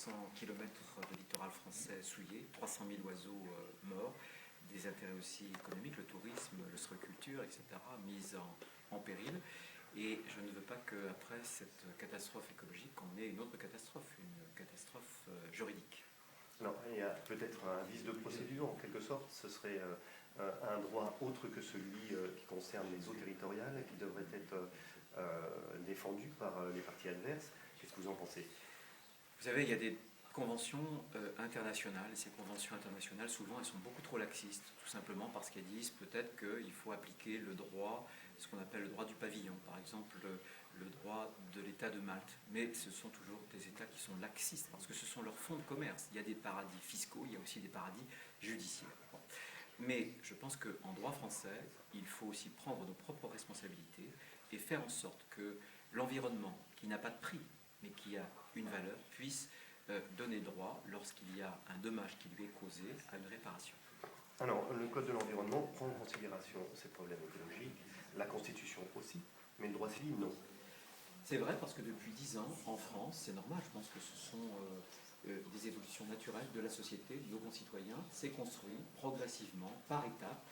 300 km de littoral français souillé, 300 000 oiseaux morts, des intérêts aussi économiques, le tourisme, l'ostréiculture, etc., mis en péril. Et je ne veux pas qu'après cette catastrophe écologique, on ait une autre catastrophe, juridique. Alors, il y a peut-être un vice de procédure, en quelque sorte. Ce serait un droit autre que celui qui concerne les eaux territoriales, qui devrait être défendu par les parties adverses. Qu'est-ce que vous en pensez? Vous savez, il y a des conventions internationales, et ces conventions internationales, souvent, elles sont beaucoup trop laxistes, tout simplement parce qu'elles disent peut-être qu'il faut appliquer le droit, ce qu'on appelle le droit du pavillon, par exemple le droit de l'État de Malte. Mais ce sont toujours des États qui sont laxistes, parce que ce sont leurs fonds de commerce. Il y a des paradis fiscaux, il y a aussi des paradis judiciaires. Bon. Mais je pense qu'en droit français, il faut aussi prendre nos propres responsabilités et faire en sorte que l'environnement, qui n'a pas de prix, mais qui a une valeur, puisse donner droit, lorsqu'il y a un dommage qui lui est causé, à une réparation. Alors, le Code de l'environnement prend en considération ces problèmes écologiques, la Constitution aussi, mais le droit civil, non. C'est vrai, parce que depuis 10 ans, en France, c'est normal, je pense que ce sont des évolutions naturelles de la société, de nos concitoyens. C'est construit progressivement, par étapes,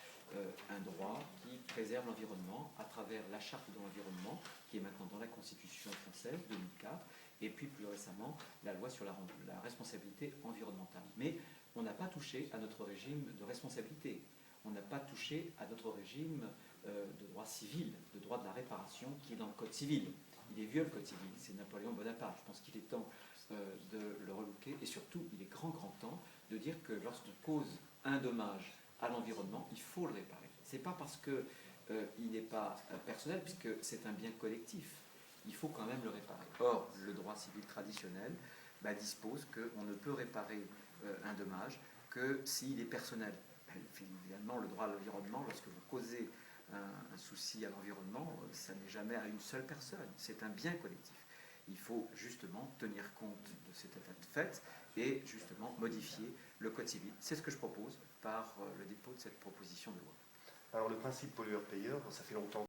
un droit qui préserve l'environnement à travers la charte de l'environnement, qui est maintenant dans la Constitution française, 2004, et puis plus récemment, la loi sur la responsabilité environnementale. Mais on n'a pas touché à notre régime de responsabilité. On n'a pas touché à notre régime de droit civil, de droit de la réparation, qui est dans le Code civil. Il est vieux le Code civil, c'est Napoléon Bonaparte. Je pense qu'il est temps de le relooker, et surtout, il est grand temps de dire que lorsqu'on cause un dommage à l'environnement, il faut le réparer. Ce n'est pas parce qu'il n'est pas personnel, puisque c'est un bien collectif. Il faut quand même le réparer. Or, le droit civil traditionnel dispose qu'on ne peut réparer un dommage que s'il est personnel. Finalement, le droit à l'environnement, lorsque vous causez un souci à l'environnement, ça n'est jamais à une seule personne, c'est un bien collectif. Il faut justement tenir compte de cet état de fait et justement modifier le Code civil. C'est ce que je propose par le dépôt de cette proposition de loi. Alors le principe pollueur-payeur, ça fait longtemps